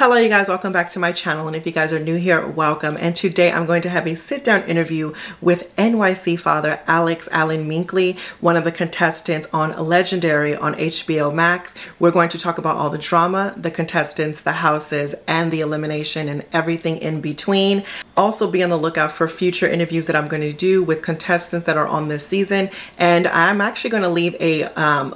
Hello you guys, welcome back to my channel, and if you guys are new here, welcome. And today I'm going to have a sit-down interview with NYC father Alex Alan Minkley, one of the contestants on Legendary on HBO Max. We're going to talk about all the drama, the contestants, the houses, and the elimination and everything in between. Also be on the lookout for future interviews that I'm going to do with contestants that are on this season, and I'm actually going to leave a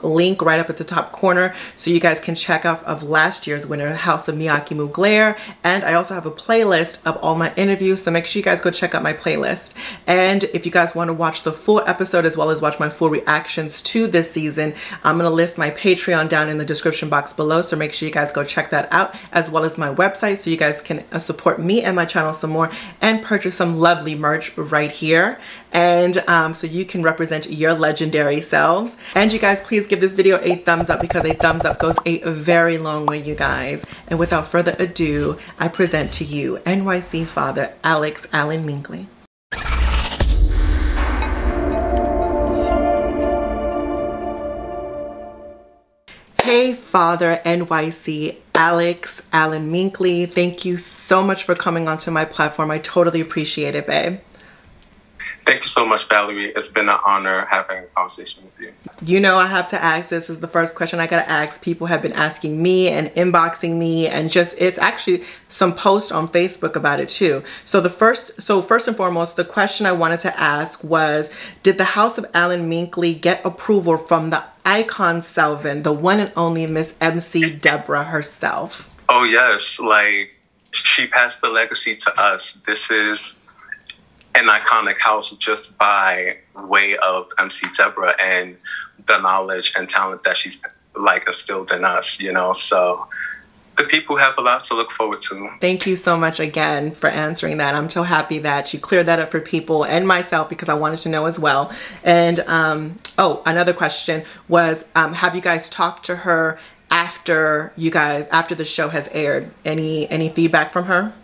link right up at the top corner so you guys can check out of last year's winner, House of Miyake Mugler. And I also have a playlist of all my interviews, so make sure you guys go check out my playlist. And if you guys want to watch the full episode as well as watch my full reactions to this season, I'm going to list my Patreon down in the description box below, so make sure you guys go check that out, as well as my website, so you guys can support me and my channel some more and purchase some lovely merch right here. And so you can represent your legendary selves. And you guys, please give this video a thumbs up, because a thumbs up goes a very long way, you guys. And without further ado, I present to you NYC father Alex Alan Minkley. Hey father NYC Alex Alan Minkley, thank you so much for coming onto my platform. I totally appreciate it, babe. Thank you so much, Valerie. It's been an honor having a conversation with you. You know I have to ask, this is the first question I gotta ask. People have been asking me and inboxing me, and just, it's actually some posts on Facebook about it too. So first and foremost, the question I wanted to ask was, did the House of Alan Minkley get approval from the icon Selvin, the one and only Miss MC Deborah herself? Oh yes, like, she passed the legacy to us. This is an iconic house just by way of MC Deborah and the knowledge and talent that she's like instilled in us, you know. So the people have a lot to look forward to. Thank you so much again for answering that. I'm so happy that you cleared that up for people and myself, because I wanted to know as well. And oh, another question was, have you guys talked to her after the show has aired? Any feedback from her?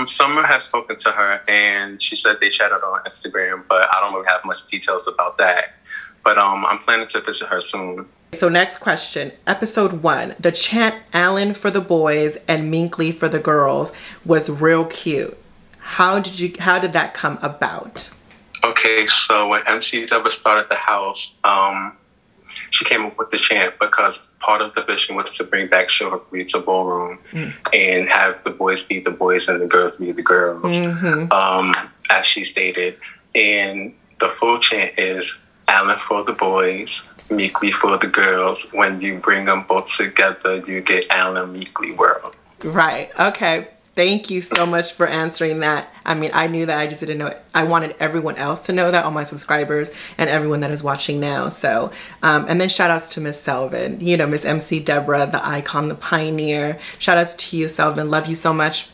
Summer has spoken to her, and she said they chatted on Instagram, but I don't really have much details about that. But I'm planning to visit her soon. So next question, episode 1, the chant Alan for the boys and Minkley for the girls was real cute. How did that come about? Okay, so when MC Deborah started the house, she came up with the chant because part of the vision was to bring back chivalry to ballroom and have the boys be the boys and the girls be the girls, as she stated. And the full chant is Alan for the boys, Minkley for the girls. When you bring them both together, you get Alan Minkley world. Right. Okay. Thank you so much for answering that. I mean, I knew that, I just didn't know it. I wanted everyone else to know that, all my subscribers and everyone that is watching now. So, and then shout outs to Miss Selvin, you know, Miss MC Deborah, the icon, the pioneer. Shout outs to you, Selvin. Love you so much.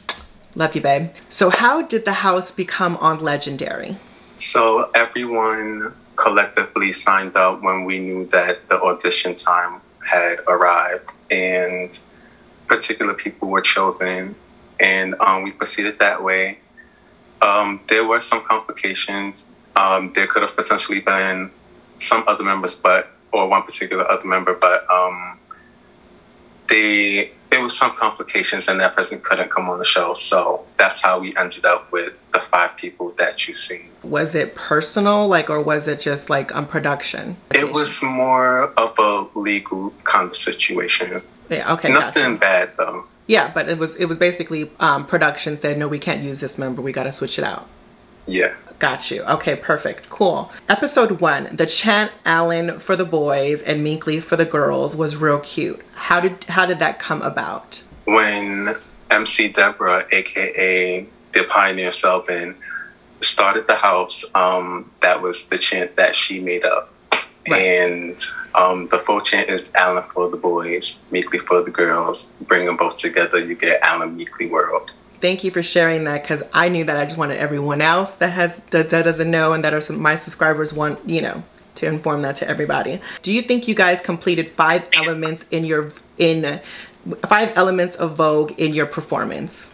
Love you, babe. So how did the house become on Legendary? So everyone collectively signed up when we knew that the audition time had arrived, and particular people were chosen. And we proceeded that way. There were some complications. There could have potentially been some other members, or one particular other member, but there was some complications, and that person couldn't come on the show. So that's how we ended up with the 5 people that you see. Was it personal, like, or was it just like on production? It was more of a legal kind of situation. Yeah. Okay. Nothing bad though. Yeah, but it was basically production said, no, we can't use this member. We got to switch it out. Yeah. Got you. Okay, perfect. Cool. Episode 1, the chant Alan for the boys and Minkley for the girls was real cute. How did that come about? When MC Deborah, aka the Pioneer Selvin, started the house, that was the chant that she made up. Right. And the full chant is Alan for the boys, Minkley for the girls. Bring them both together, you get Alan Minkley world. Thank you for sharing that, because I knew that. I just wanted everyone else that doesn't know, and that are my subscribers want, you know, to inform that to everybody. Do you think you guys completed 5 elements in 5 elements of Vogue in your performance?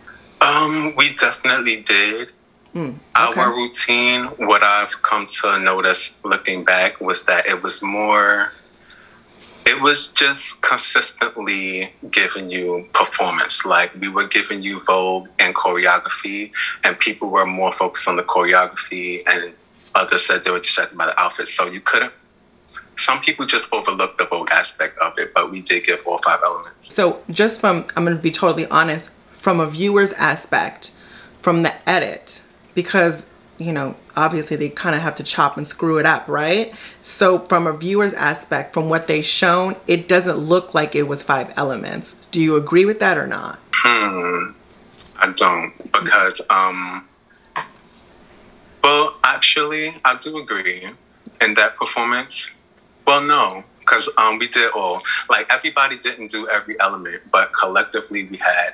We definitely did. Okay. Our routine, what I've come to notice looking back, was that it was more It was just consistently giving you performance. Like, we were giving you Vogue and choreography, and people were more focused on the choreography, and others said they were distracted by the outfits. So you couldn't, some people just overlooked the Vogue aspect of it, but we did give all 5 elements. So just from, I'm going to be totally honest, from a viewer's aspect, from the edit, because, you know, obviously they kind of have to chop and screw it up, right? So from a viewer's aspect, from what they shown, it doesn't look like it was 5 elements. Do you agree with that or not? I don't, because, well, actually, I do agree. In that performance, well, no, because we did all, like, everybody didn't do every element, but collectively we had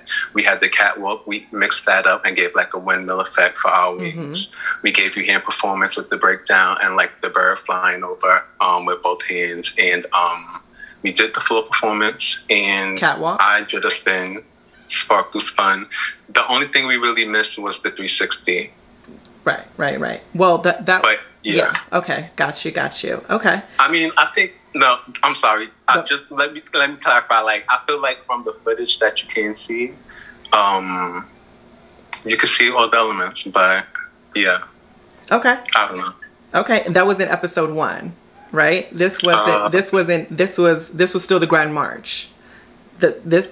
the catwalk. We mixed that up and gave like a windmill effect for our wings. We gave you hand performance with the breakdown and like the bird flying over with both hands, and we did the floor performance and catwalk. I did a spin. Sparkle spun. The only thing we really missed was the 360. Right. Well, that. But yeah. Okay. Got you. Okay. I mean, I think, no, I'm sorry. Just let me clarify. Like, I feel like from the footage that you can see, you can see all the elements, but yeah. Okay. I don't know. Okay. That was in episode 1, right? This was still the Grand March. You're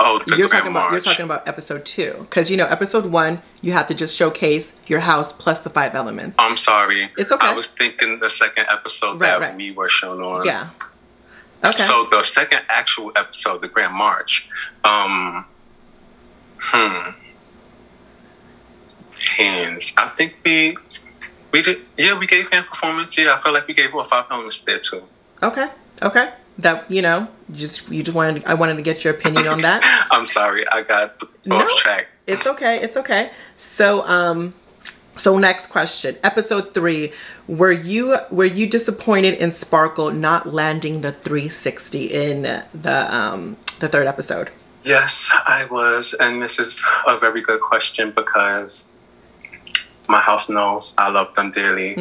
talking about episode 2, because, you know, episode 1 you have to just showcase your house plus the 5 elements. I'm sorry. It's okay. I was thinking the second episode that we were shown on. Yeah. Okay. So the second actual episode, the Grand March, hands. I think we did. Yeah, we gave hand performance. Yeah, I feel like we gave all 5 elements there too. Okay. That, you know, I wanted to get your opinion on that. I'm sorry, I got off track. It's okay. So next question, episode 3, were you disappointed in Sparkle not landing the 360 in the 3rd episode? Yes, I was, and this is a very good question because my house knows I love them dearly.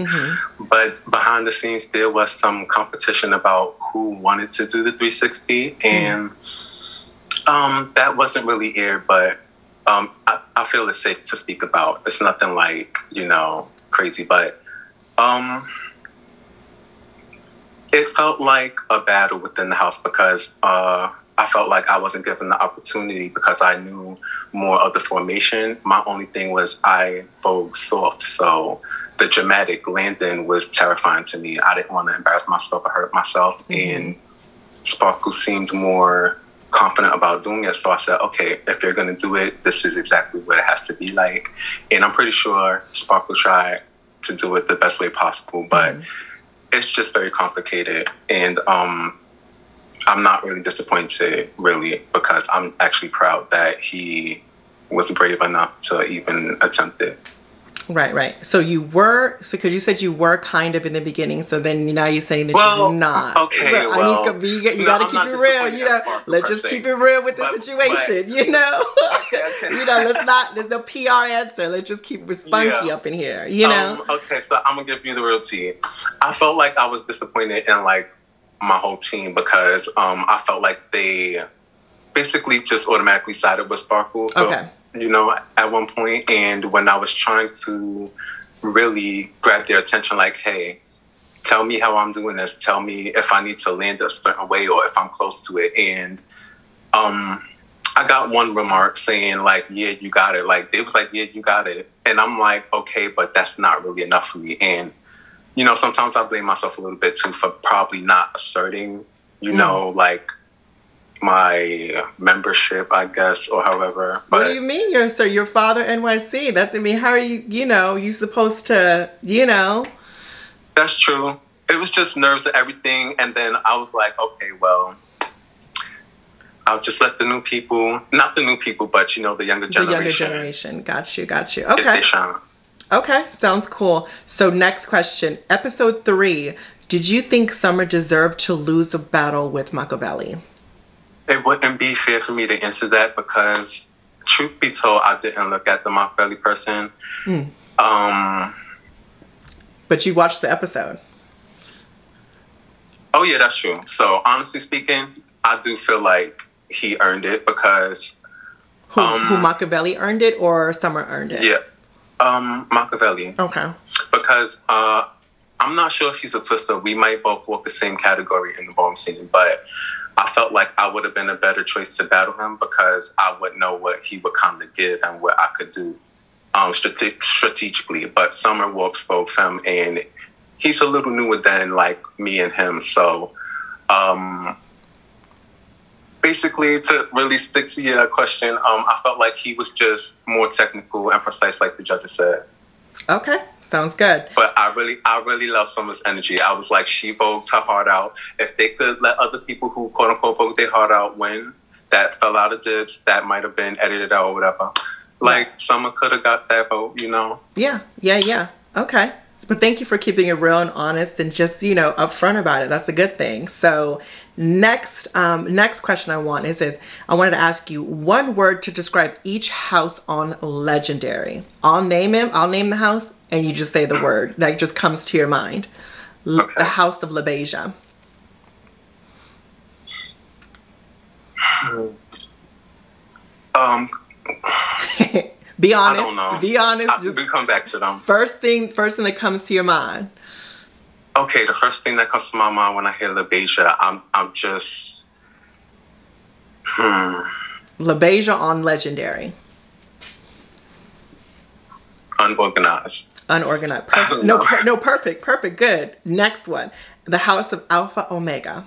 But behind the scenes, there was some competition about who wanted to do the 360, and that wasn't really aired, but I feel it's safe to speak about. It's nothing like, you know, crazy, but it felt like a battle within the house because I felt like I wasn't given the opportunity because I knew more of the formation. My only thing was I Vogue soft, so the dramatic landing was terrifying to me. I didn't want to embarrass myself or hurt myself, and Sparkle seemed more confident about doing it. So I said, okay, if you're going to do it, this is exactly what it has to be like. And I'm pretty sure Sparkle tried to do it the best way possible, but it's just very complicated. And I'm not really disappointed, really, because I'm actually proud that he was brave enough to even attempt it. Right. So because you said you were kind of in the beginning, so then now you're saying that you're not. Okay, so you got to keep it real, you know. Let's just keep it real with the situation, you know. Okay. You know, there's no PR answer. Let's just keep it spunky up in here, you know. Okay, so I'm gonna give you the real tea. I felt like I was disappointed in like my whole team because I felt like they basically just automatically sided with Sparkle. Okay. You know, at one point, and when I was trying to really grab their attention, like, hey, tell me how I'm doing this. Tell me if I need to land a certain way or if I'm close to it. And I got one remark saying, like, yeah, you got it. Like, they was like, yeah, you got it. And I'm like, okay, but that's not really enough for me. And, you know, sometimes I blame myself a little bit, too, for probably not asserting, you know, like, my membership, I guess, or however. But what do you mean, your father NYC? How are you supposed to, That's true. It was just nerves and everything. And then I was like, okay, well, I'll just let the new people, not the new people, but, the younger generation. The younger generation. Got you. Okay. If they shine. Okay, sounds cool. So next question. Episode 3. Did you think Summer deserved to lose the battle with Makaveli? It wouldn't be fair for me to answer that because, truth be told, I didn't look at the Makaveli person. But you watched the episode. Oh, yeah, that's true. So, honestly speaking, I do feel like he earned it because who Machiavelli earned it or Summer earned it? Yeah, Machiavelli. Okay. Because I'm not sure if he's a twister. We might both walk the same category in the ballroom scene, but I felt like I would have been a better choice to battle him because I would know what he would come to give and what I could do strategically. But Summer walks both him, and he's a little newer than like me and him. So basically, to really stick to your question, I felt like he was just more technical and precise, like the judges said. Okay. Sounds good. But I really love Summer's energy. I was like, she vogued her heart out. If they could let other people who quote unquote vogue their heart out win, that fell out of dibs, that might have been edited out or whatever. Like, Summer could have got that vote, you know? Yeah. Okay. But thank you for keeping it real and honest and just, you know, upfront about it. That's a good thing. So next question I want is this. I wanted to ask you one word to describe each house on Legendary. I'll name the house, and you just say the word that just comes to your mind. Okay. The House of LaBeija. Be honest. I don't know. Be honest. We come back to them. First thing that comes to your mind. Okay, the first thing that comes to my mind when I hear LaBeija, I'm just LaBeija on Legendary. Unorganized. Perfect. No, perfect. Good. Next one. The House of Alpha Omega.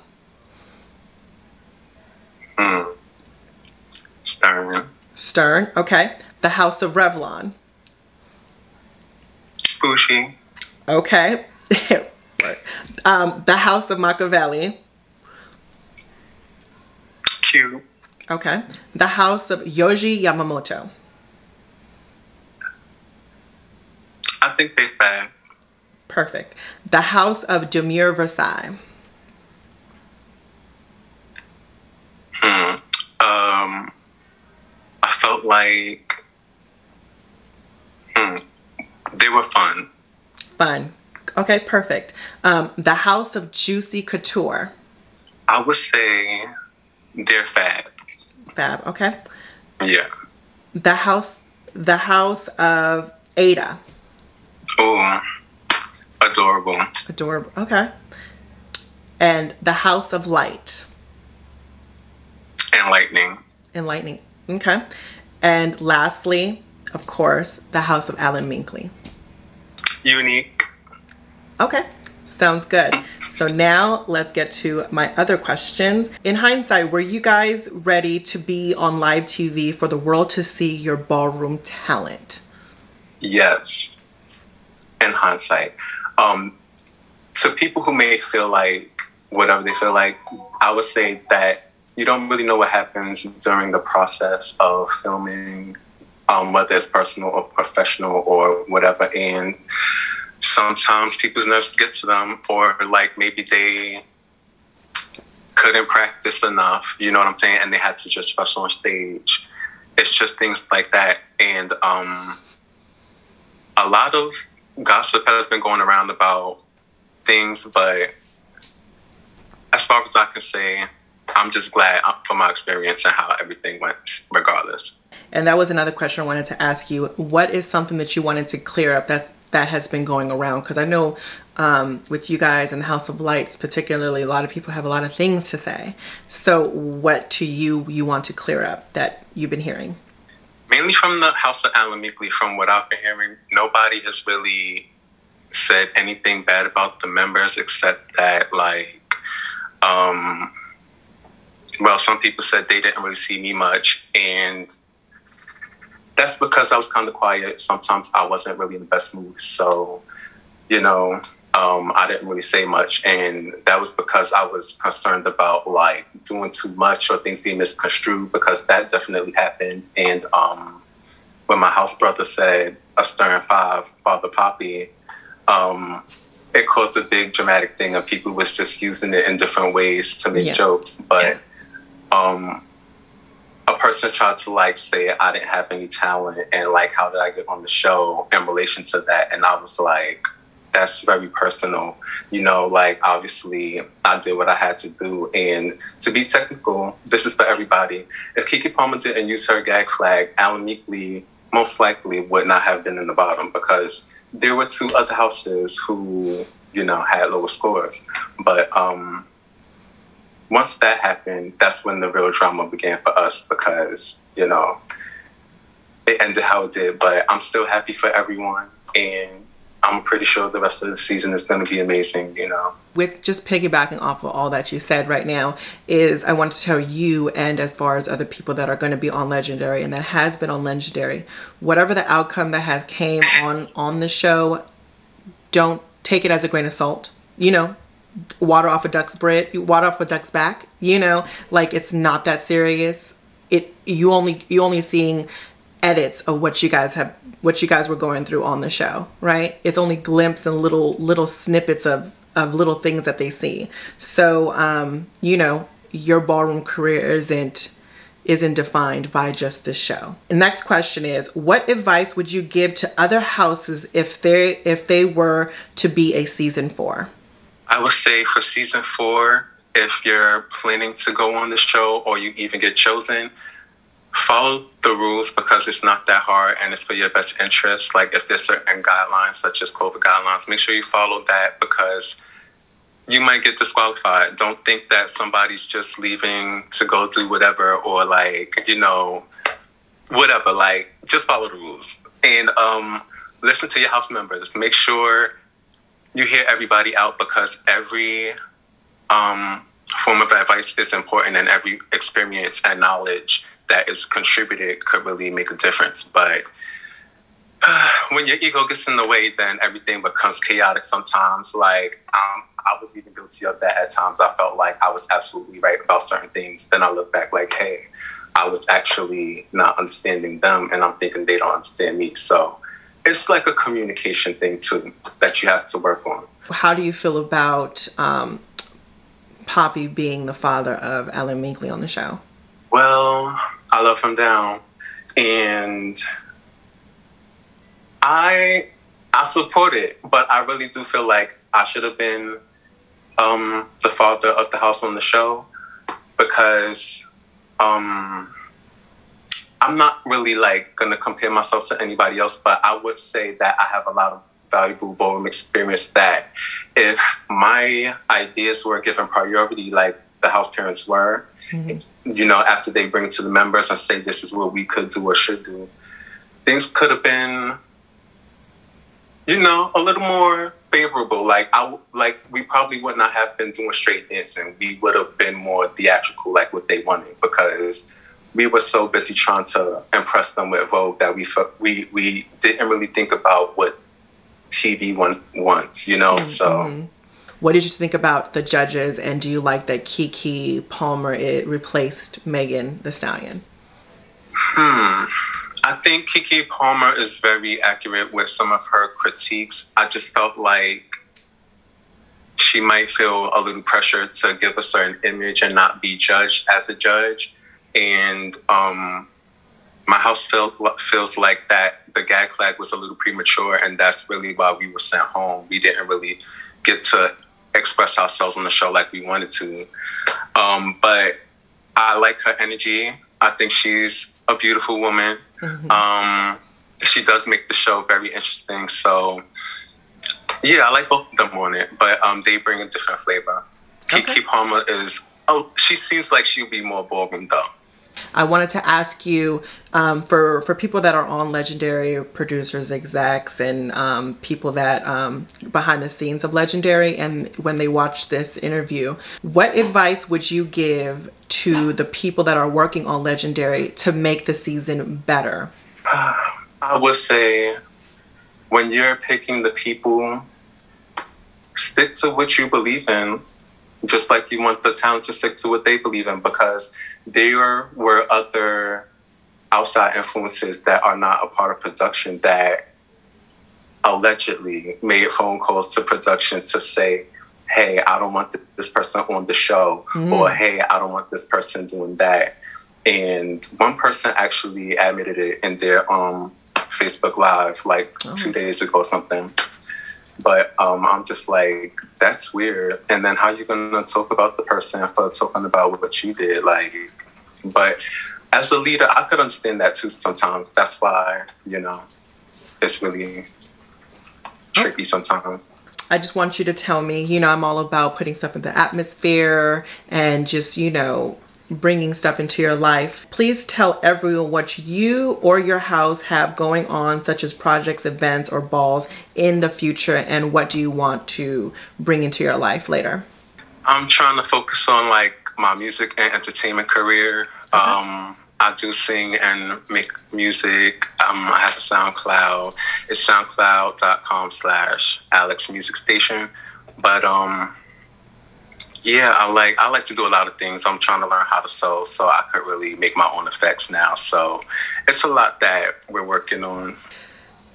Stern. Okay. The House of Revlon. Bushi. Okay. The House of Machiavelli. Q. Okay. The House of Yohji Yamamoto. I think they bad. Perfect. The House of Demure Versailles. I felt like they were fun. Fun. Okay, perfect. The House of Juicy Couture. I would say they're fab. Fab, okay. Yeah. The House of Ada. Oh, adorable. Adorable, okay. And the House of Light. Enlightening, okay. And lastly, of course, the House of Alan Minkley. Unique. Okay, sounds good. So now let's get to my other questions. In hindsight, were you guys ready to be on live TV for the world to see your ballroom talent? Yes. In hindsight. To people who may feel like whatever they feel like, I would say that you don't really know what happens during the process of filming, whether it's personal or professional or whatever. And sometimes people's nerves get to them, or like maybe they couldn't practice enough, you know what I'm saying? And they had to just rush on stage. It's just things like that. And a lot of gossip has been going around about things, but as far as I can say, I'm just glad for my experience and how everything went, regardless. And that was another question I wanted to ask you. What is something that you wanted to clear up that has been going around? Because I know with you guys in the House of Lights, particularly, a lot of people have a lot of things to say. So what to you want to clear up that you've been hearing? Mainly from the House of Alan Minkley, from what I've been hearing, nobody has really said anything bad about the members except that, like, well, some people said they didn't really see me much, and that's because I was kind of quiet. Sometimes I wasn't really in the best mood, so, you know, I didn't really say much, and that was because I was concerned about, like, doing too much or things being misconstrued, because that definitely happened. And when my house brother said a stern five, Father Poppy, it caused a big dramatic thing, and people was just using it in different ways to make jokes. But a person tried to, like, say I didn't have any talent, and, like, how did I get on the show in relation to that? And I was like, that's very personal. You know, like, obviously, I did what I had to do. And to be technical, this is for everybody. If Keke Palmer didn't use her gag flag, Alan Meekley most likely would not have been in the bottom, because there were two other houses who, you know, had lower scores. But once that happened, that's when the real drama began for us, because, you know, it ended how it did. But I'm still happy for everyone, and I'm pretty sure the rest of the season is going to be amazing, you know. With just piggybacking off of all that you said right now, is I want to tell you, and as far as other people that are going to be on Legendary and that has been on Legendary, whatever the outcome that has came on the show, don't take it as a grain of salt. You know, water off a duck's back. You know, like, it's not that serious. You only seeing edits of what you guys were going through on the show, right? It's only glimpses and little snippets of little things that they see. So you know, your ballroom career isn't defined by just this show. The next question is, what advice would you give to other houses if they were to be a season 4? I would say for season 4, if you're planning to go on the show or you even get chosen, follow the rules, because it's not that hard and it's for your best interest. Like, if there's certain guidelines, such as COVID guidelines, make sure you follow that, because you might get disqualified. Don't think that somebody's just leaving to go do whatever, or, like, you know, whatever. Like, just follow the rules. And listen to your house members. Make sure you hear everybody out, because every form of advice is important, and every experience and knowledge that is contributed could really make a difference. But when your ego gets in the way, then everything becomes chaotic sometimes. Like, I was even guilty of that at times. I felt like I was absolutely right about certain things. Then I look back like, hey, I was actually not understanding them, and I'm thinking they don't understand me. So it's like a communication thing too that you have to work on. How do you feel about Poppy being the father of Alan Meekley on the show? Well, I love him down, and I support it, but I really do feel like I should have been the father of the house on the show, because I'm not really, like, gonna compare myself to anybody else, but I would say that I have a lot of valuable ballroom experience that if my ideas were given priority, like the house parents were, you know, after they bring it to the members and say, this is what we could do or should do, things could have been, you know, a little more favorable. Like, we probably would not have been doing straight dancing. We would have been more theatrical, like what they wanted, because we were so busy trying to impress them with Vogue that we didn't really think about what TV wants, you know. So what did you think about the judges, and do you like that Keke Palmer replaced Megan Thee Stallion? I think Keke Palmer is very accurate with some of her critiques. I just felt like she might feel a little pressure to give a certain image and not be judged as a judge. And my house feels like that the gag flag was a little premature, and that's really why we were sent home. We didn't really get to express ourselves on the show like we wanted to. But I like her energy. I think she's a beautiful woman. She does make the show very interesting. So yeah, I like both of them on it, but they bring a different flavor. Okay. Keke Palmer she seems like she'll be more ballroom though. I wanted to ask you, for people that are on Legendary, producers, execs, and people that behind the scenes of Legendary, and when they watch this interview, what advice would you give to the people that are working on Legendary to make the season better? I would say, when you're picking the people, stick to what you believe in. Just like you want the talent to stick to what they believe in, because there were other outside influences that are not a part of production that allegedly made phone calls to production to say, hey, I don't want this person on the show, or hey, I don't want this person doing that. And one person actually admitted it in their Facebook Live like 2 days ago or something. But I'm just like, that's weird. And then how you gonna talk about the person for talking about what you did? Like, but as a leader, I could understand that too sometimes. That's why, it's really tricky sometimes. I just want you to tell me, I'm all about putting stuff in the atmosphere and just, bringing stuff into your life. Please tell everyone what you or your house have going on, such as projects, events, or balls in the future, and what do you want to bring into your life later? I'm trying to focus on like my music and entertainment career. Okay. I do sing and make music. I have a SoundCloud. It's soundcloud.com/Alex Music Station. But yeah, I like to do a lot of things. I'm trying to learn how to sew so I could really make my own effects now. So it's a lot that we're working on.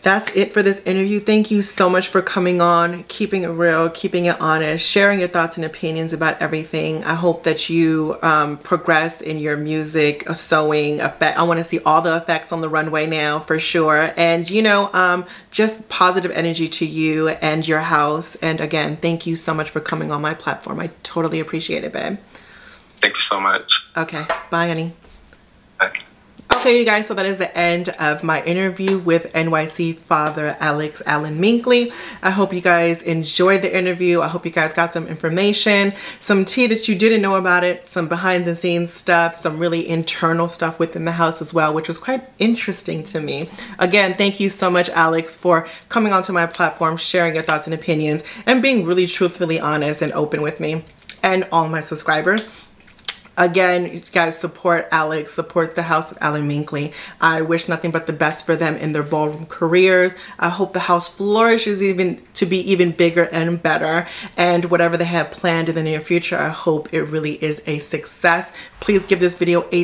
That's it for this interview. Thank you so much for coming on, keeping it real, keeping it honest, sharing your thoughts and opinions about everything. I hope that you progress in your music, sewing, effect. I want to see all the effects on the runway now for sure. And, just positive energy to you and your house. And again, thank you so much for coming on my platform. I totally appreciate it, babe. Thank you so much. Okay. Bye, honey. Bye. Okay, you guys, so that is the end of my interview with NYC father Alex Allen Minkley. I hope you guys enjoyed the interview. I hope you guys got some information, some tea that you didn't know about it, some behind the scenes stuff, some really internal stuff within the house as well, which was quite interesting to me. Again, thank you so much, Alex, for coming onto my platform, sharing your thoughts and opinions, and being really truthfully honest and open with me and all my subscribers. Again, you guys support Alex, support the house of Allen Minkley. I wish nothing but the best for them in their ballroom careers. I hope the house flourishes to be even bigger and better. And whatever they have planned in the near future, I hope it really is a success. Please give this video a